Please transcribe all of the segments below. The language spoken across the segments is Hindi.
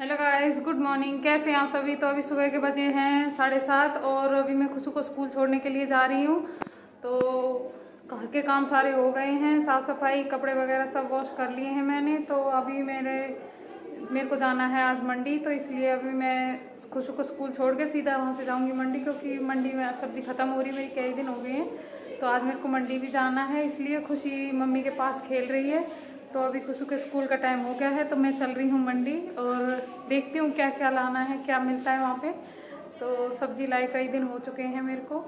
Hello guys, good morning. कैसे हैं आप सभी। तो अभी सुबह के बजे हैं 7:30 और अभी मैं खुशू को स्कूल छोड़ने के लिए जा रही हूँ। तो घर के काम सारे हो गए हैं, साफ़ सफाई, कपड़े वगैरह सब वॉश कर लिए हैं मैंने। तो अभी मेरे को जाना है आज मंडी, तो इसलिए अभी मैं खुशू को स्कूल छोड़ के सीधा वहाँ से जाऊँगी मंडी, क्योंकि मंडी में सब्ज़ी ख़त्म हो रही, मेरी कई दिन हो गए हैं। तो आज मेरे को मंडी भी जाना है, इसलिए खुशी मम्मी के पास खेल रही है। तो अभी खुशू के स्कूल का टाइम हो गया है, तो मैं चल रही हूँ मंडी और देखती हूँ क्या क्या लाना है, क्या मिलता है वहाँ पे। तो सब्जी लाई कई दिन हो चुके हैं मेरे को,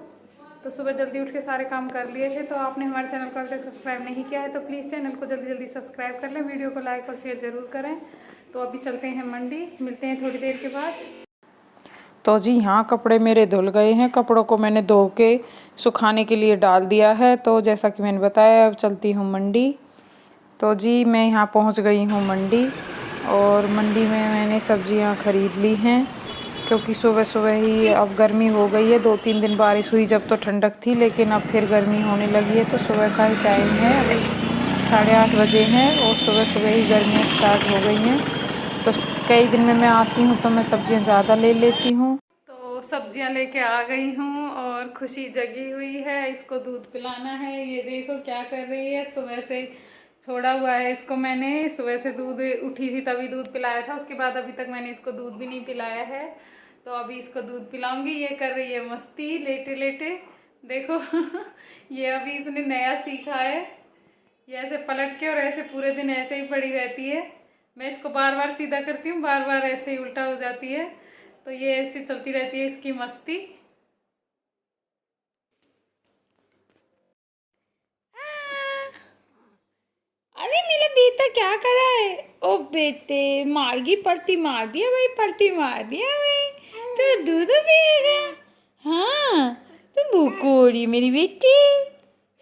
तो सुबह जल्दी उठ के सारे काम कर लिए थे। तो आपने हमारे चैनल को अभी तक सब्सक्राइब नहीं किया है तो प्लीज़ चैनल को जल्दी जल्दी सब्सक्राइब कर लें, वीडियो को लाइक और शेयर ज़रूर करें। तो अभी चलते हैं मंडी, मिलते हैं थोड़ी देर के बाद। तो जी हाँ, कपड़े मेरे धुल गए हैं। कपड़ों को मैंने धो के सुखाने के लिए डाल दिया है। तो जैसा कि मैंने बताया, अब चलती हूँ मंडी। तो जी मैं यहाँ पहुँच गई हूँ मंडी, और मंडी में मैंने सब्जियाँ ख़रीद ली हैं, क्योंकि सुबह सुबह ही अब गर्मी हो गई है। 2-3 दिन बारिश हुई जब तो ठंडक थी, लेकिन अब फिर गर्मी होने लगी है। तो सुबह का ही टाइम है, अभी 8:30 बजे हैं और सुबह सुबह ही गर्मियाँ स्टार्ट हो गई हैं। तो कई दिन में मैं आती हूँ तो मैं सब्जियाँ ज़्यादा ले लेती हूँ। तो सब्जियां लेके आ गई हूँ और खुशी जगी हुई है, इसको दूध पिलाना है। ये देखो क्या कर रही है, सुबह से छोड़ा हुआ है इसको मैंने। सुबह से दूध उठी थी तभी दूध पिलाया था, उसके बाद अभी तक मैंने इसको दूध भी नहीं पिलाया है। तो अभी इसको दूध पिलाऊंगी। ये कर रही है मस्ती लेटे लेटे, देखो ये अभी इसने नया सीखा है। ये ऐसे पलट के और ऐसे पूरे दिन ऐसे ही पड़ी रहती है। मैं इसको बार बार सीधा करती हूँ, बार बार ऐसे ही उल्टा हो जाती है। तो ये ऐसी चलती रहती है इसकी मस्ती। अरे मेरा बेटा क्या कर रहा है। ओ बेटे, मारगी पलटी मार दिया भाई, पलटी मार दिया भाई। तो दूध पिएगा। हाँ, तो भूख हो रही मेरी बेटी,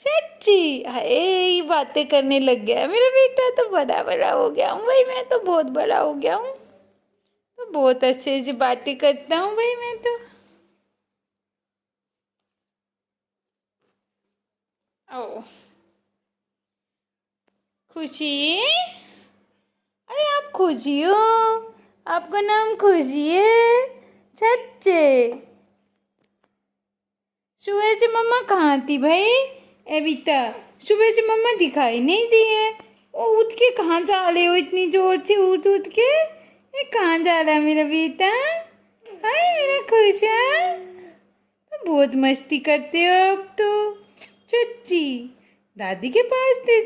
सच्ची। ये बातें करने लग गया मेरा बेटा। तो बड़ा बड़ा हो गया हूँ भाई, मैं तो बहुत बड़ा हो गया हूँ। तो बहुत अच्छे से बातें करता हूँ भाई मैं तो। ओ खुशी, अरे आप खुशी हो, आपका नाम खुशी है, सच्चे। सुबह से मम्मा कहाँ थी भाई। एविता, सुबह से मम्मा दिखाई नहीं दी है। वो उठ के कहाँ जा रहे हो इतनी जोर से, उठ उठ के। ये कहाँ जा रहा है मेरा बेटा। हाय मेरा खुश है। तो बहुत मस्ती करते हो अब तो। चुच्ची दादी के पास थी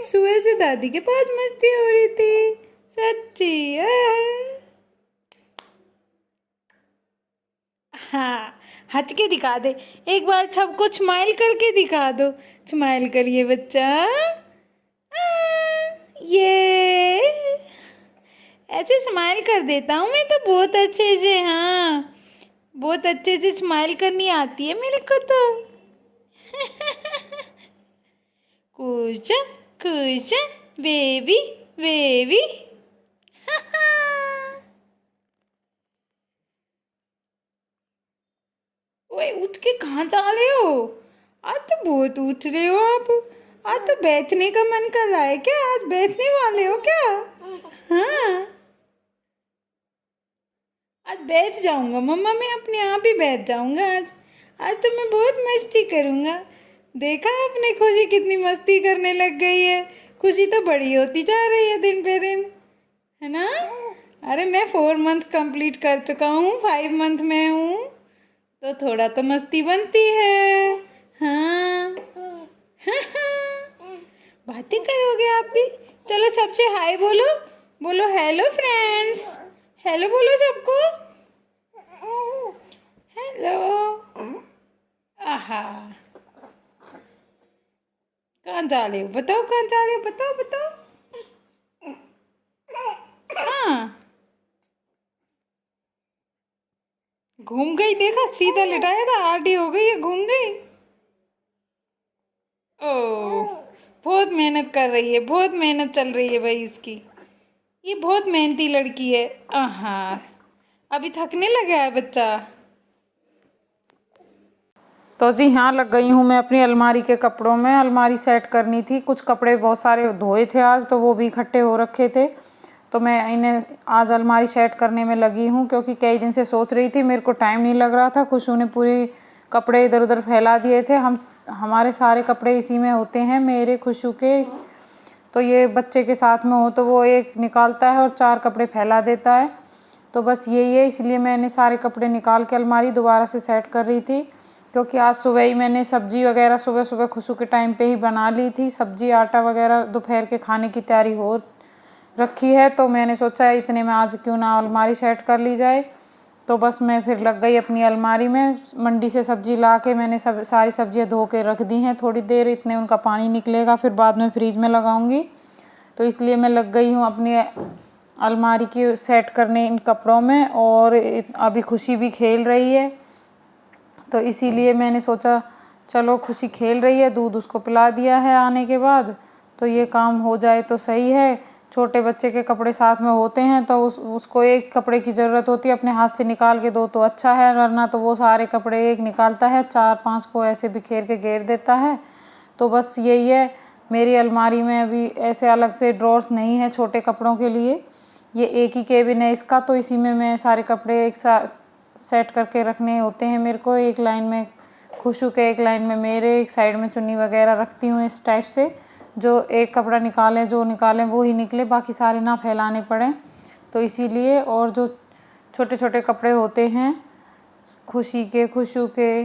सुबह से दादी के पास मस्ती हो रही थी, सच्ची। हाँ, हंस के दिखा दे एक बार, सबको स्माइल करके दिखा दो। स्माइल करिए बच्चा। ये ऐसे स्माइल कर देता हूँ मैं तो बहुत अच्छे से। हाँ, बहुत अच्छे से स्माइल करनी आती है मेरे को तो। खुश खुश बेबी बेबी। ओए उठ के कहाँ जा रहे हो। आज तो बहुत उठ रहे हो आप। आज तो बैठने का मन कर रहा है क्या। आज बैठने वाले हो क्या। हाँ, आज बैठ जाऊंगा मम्मा, मैं अपने आप ही बैठ जाऊंगा आज। आज तो मैं बहुत मस्ती करूंगा। देखा आपने, खुशी कितनी मस्ती करने लग गई है। खुशी तो बड़ी होती जा रही है दिन पे दिन, है ना। अरे मैं 4 मंथ कंप्लीट कर चुका हूँ, 5 मंथ में हूँ, तो थोड़ा तो मस्ती बनती है। हाँ बातें करोगे आप भी। चलो सबसे हाय बोलो, बोलो हेलो फ्रेंड्स, हेलो बोलो सबको, हेलो। आहा, कहाँ जा रहे हो बताओ, कहाँ जा रहे हो बताओ बताओ। हाँ, घूम गई, देखा सीधा लिटाया था, आडी हो गई है, घूम गई। ओ बहुत मेहनत कर रही है, बहुत मेहनत चल रही है भाई इसकी। ये बहुत मेहनती लड़की है। हाँ, अभी थकने लगा है बच्चा। तो जी हाँ, लग गई हूँ मैं अपनी अलमारी के कपड़ों में। अलमारी सेट करनी थी, कुछ कपड़े बहुत सारे धोए थे आज, तो वो भी इकट्ठे हो रखे थे। तो मैं इन्हें आज अलमारी सेट करने में लगी हूँ, क्योंकि कई दिन से सोच रही थी, मेरे को टाइम नहीं लग रहा था। खुशू ने पूरे कपड़े इधर उधर फैला दिए थे। हमारे सारे कपड़े इसी में होते हैं, मेरे, खुशू के। तो ये बच्चे के साथ में हो तो वो एक निकालता है और 4 कपड़े फैला देता है। तो बस यही है, इसलिए मैंने सारे कपड़े निकाल के अलमारी दोबारा से सेट कर रही थी, क्योंकि आज सुबह ही मैंने सब्जी वगैरह सुबह सुबह खुशू के टाइम पे ही बना ली थी। सब्जी, आटा वगैरह दोपहर के खाने की तैयारी हो रखी है। तो मैंने सोचा इतने में आज क्यों ना अलमारी सेट कर ली जाए। तो बस मैं फिर लग गई अपनी अलमारी में। मंडी से सब्जी ला के मैंने सारी सब्जियां धो के रख दी हैं थोड़ी देर, इतने उनका पानी निकलेगा, फिर बाद में फ्रीज में लगाऊंगी। तो इसलिए मैं लग गई हूँ अपनी अलमारी की सेट करने इन कपड़ों में। और अभी खुशी भी खेल रही है, तो इसीलिए मैंने सोचा चलो खुशी खेल रही है, दूध उसको पिला दिया है आने के बाद, तो ये काम हो जाए तो सही है। छोटे बच्चे के कपड़े साथ में होते हैं तो उसको एक कपड़े की ज़रूरत होती है, अपने हाथ से निकाल के दो तो अच्छा है, वरना तो वो सारे कपड़े एक निकालता है, 4-5 को ऐसे बिखेर के घेर देता है। तो बस यही है, मेरी अलमारी में अभी ऐसे अलग से ड्रॉर्स नहीं है छोटे कपड़ों के लिए। ये एक ही केबिन है इसका, तो इसी में मैं सारे कपड़े एक साथ सेट करके रखने होते हैं मेरे को। एक लाइन में खुशू के, एक लाइन में मेरे, एक साइड में चुन्नी वगैरह रखती हूँ इस टाइप से, जो एक कपड़ा निकालें, जो निकालें वो ही निकले, बाकी सारे ना फैलाने पड़े। तो इसीलिए, और जो छोटे छोटे कपड़े होते हैं खुशी के, खुशू के,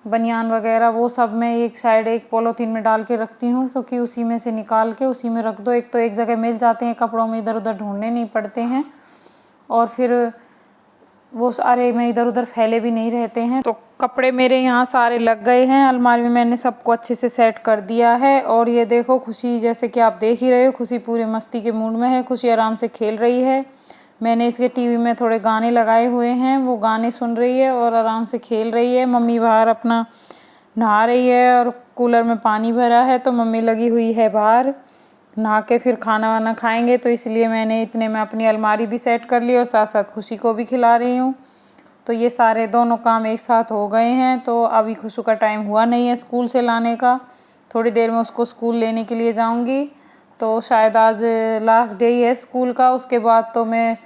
बनियान वगैरह, वो सब मैं एक साइड एक पॉलीथीन में डाल के रखती हूँ, क्योंकि उसी में से निकाल के उसी में रख दो। एक तो एक जगह मिल जाते हैं कपड़ों में, इधर उधर ढूंढने नहीं पड़ते हैं, और फिर वो सारे में इधर उधर फैले भी नहीं रहते हैं। तो कपड़े मेरे यहाँ सारे लग गए हैं अलमारी में, मैंने सबको अच्छे से सेट कर दिया है। और ये देखो खुशी, जैसे कि आप देख ही रहे हो, खुशी पूरे मस्ती के मूड में है। खुशी आराम से खेल रही है। मैंने इसके टीवी में थोड़े गाने लगाए हुए हैं, वो गाने सुन रही है और आराम से खेल रही है। मम्मी बाहर अपना नहा रही है और कूलर में पानी भरा है, तो मम्मी लगी हुई है बाहर नहा के, फिर खाना वाना खाएंगे। तो इसलिए मैंने इतने में अपनी अलमारी भी सेट कर ली और साथ साथ खुशी को भी खिला रही हूँ। तो ये सारे दोनों काम एक साथ हो गए हैं। तो अभी खुशू का टाइम हुआ नहीं है स्कूल से लाने का, थोड़ी देर में उसको स्कूल लेने के लिए जाऊँगी। तो शायद आज लास्ट डे ही है स्कूल का, उसके बाद तो मैं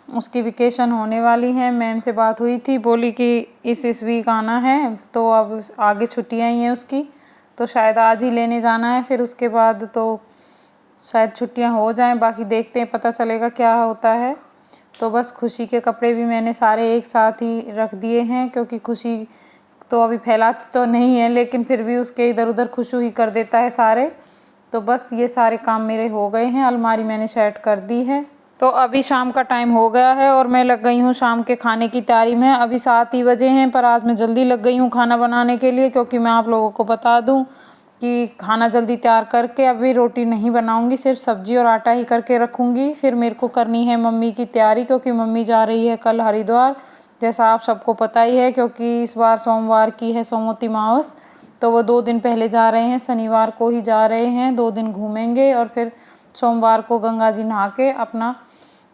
उसकी वेकेशन होने वाली है। मैम से बात हुई थी, बोली कि इस वीक आना है, तो अब आगे छुट्टियाँ ही हैं उसकी, तो शायद आज ही लेने जाना है। फिर उसके बाद तो शायद छुट्टियां हो जाएं, बाकी देखते हैं, पता चलेगा क्या होता है। तो बस खुशी के कपड़े भी मैंने सारे एक साथ ही रख दिए हैं, क्योंकि खुशी तो अभी फैलाती तो नहीं है, लेकिन फिर भी उसके इधर उधर खुशू ही कर देता है सारे। तो बस ये सारे काम मेरे हो गए हैं, अलमारी मैंने सेट कर दी है। तो अभी शाम का टाइम हो गया है और मैं लग गई हूँ शाम के खाने की तैयारी में। अभी 7 ही बजे हैं, पर आज मैं जल्दी लग गई हूँ खाना बनाने के लिए, क्योंकि मैं आप लोगों को बता दूँ कि खाना जल्दी तैयार करके अभी रोटी नहीं बनाऊंगी, सिर्फ सब्जी और आटा ही करके रखूंगी। फिर मेरे को करनी है मम्मी की तैयारी, क्योंकि मम्मी जा रही है कल हरिद्वार, जैसा आप सबको पता ही है, क्योंकि इस बार सोमवार की है सोमवती अमावस। तो वो 2 दिन पहले जा रहे हैं, शनिवार को ही जा रहे हैं, 2 दिन घूमेंगे और फिर सोमवार को गंगा जी नहा के अपना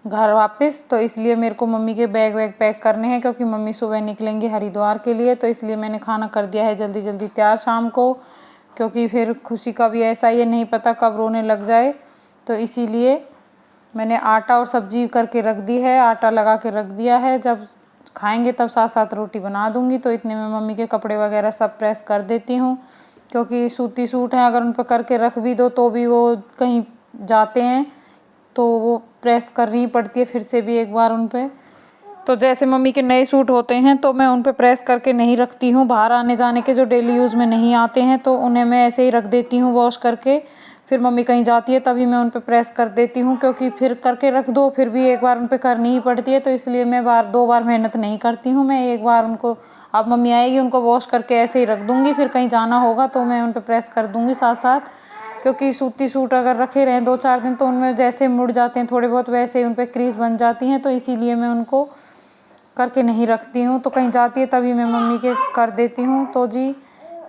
घर वापस। तो इसलिए मेरे को मम्मी के बैग वैग पैक करने हैं, क्योंकि मम्मी सुबह निकलेंगे हरिद्वार के लिए। तो इसलिए मैंने खाना कर दिया है जल्दी जल्दी तैयार शाम को, क्योंकि फिर खुशी का भी ऐसा ही है, नहीं पता कब रोने लग जाए। तो इसीलिए मैंने आटा और सब्जी करके रख दी है, आटा लगा के रख दिया है, जब खाएंगे तब साथ साथ रोटी बना दूंगी। तो इतने में मम्मी के कपड़े वगैरह सब प्रेस कर देती हूँ, क्योंकि सूती सूट हैं, अगर उन पर करके रख भी दो तो भी वो कहीं जाते हैं, तो वो प्रेस करनी पड़ती है फिर से भी एक बार उन पर। तो जैसे मम्मी के नए सूट होते हैं तो मैं उन पे प्रेस करके नहीं रखती हूँ, बाहर आने जाने के जो डेली यूज़ में नहीं आते हैं, तो उन्हें मैं ऐसे ही रख देती हूँ वॉश करके। फिर मम्मी कहीं जाती है तभी मैं उन पे प्रेस कर देती हूँ, क्योंकि फिर करके रख दो फिर भी एक बार उन पे करनी ही पड़ती है। तो इसलिए मैं 2 बार मेहनत नहीं करती हूँ, मैं एक बार उनको, अब मम्मी आएगी उनको वॉश करके ऐसे ही रख दूँगी, फिर कहीं जाना होगा तो मैं उन पर प्रेस कर दूँगी साथ साथ। क्योंकि सूती सूट अगर रखे रहें 2-4 दिन तो उनमें जैसे मुड़ जाते हैं थोड़े बहुत, वैसे ही उन पर क्रीज बन जाती हैं। तो इसीलिए मैं उनको करके नहीं रखती हूँ, तो कहीं जाती है तभी मैं मम्मी के कर देती हूँ। तो जी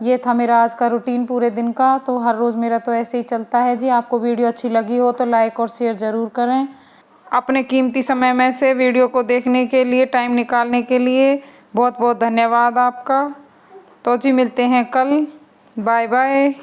ये था मेरा आज का रूटीन पूरे दिन का। तो हर रोज़ मेरा तो ऐसे ही चलता है जी। आपको वीडियो अच्छी लगी हो तो लाइक और शेयर ज़रूर करें। अपने कीमती समय में से वीडियो को देखने के लिए, टाइम निकालने के लिए बहुत बहुत धन्यवाद आपका। तो जी मिलते हैं कल, बाय बाय।